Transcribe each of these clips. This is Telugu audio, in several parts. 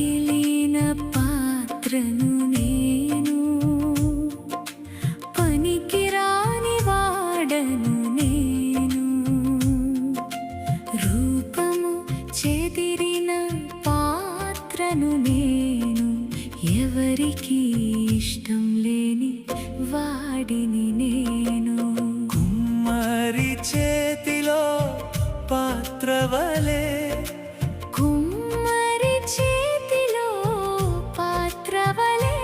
పనికిలేన పాత్రను నేను, పనికిరాని వాడను నేను. రూపము చెదిరిన పాత్రను నేను, ఎవరికి ఇష్టం లేని వాడిని నేను. కుమ్మరి చేతిలో పాత్రవలే, కుమ్మరి చేతిలో పాత్రవలే,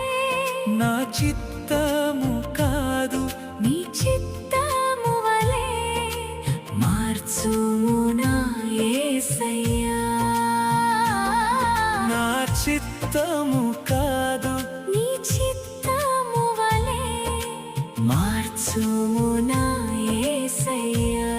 నా చిత్తము కాదు నీ చిత్తము వలే మార్చుము నా యేసయ్యా. నా చిత్తము కాదు నీ చిత్తము వలే మార్చుము నా యేసయ్యా.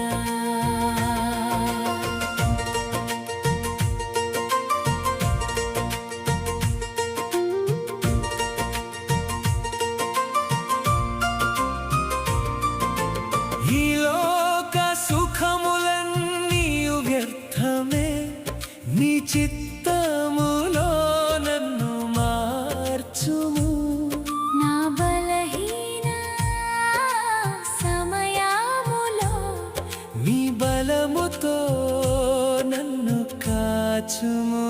ఈ లోక సుఖములన్నీయు వ్యర్థమే, నీ చిత్తములో నన్ను మార్చుము. నా బలహీన సమయములో నీ బలముతో నన్ను కాచుము.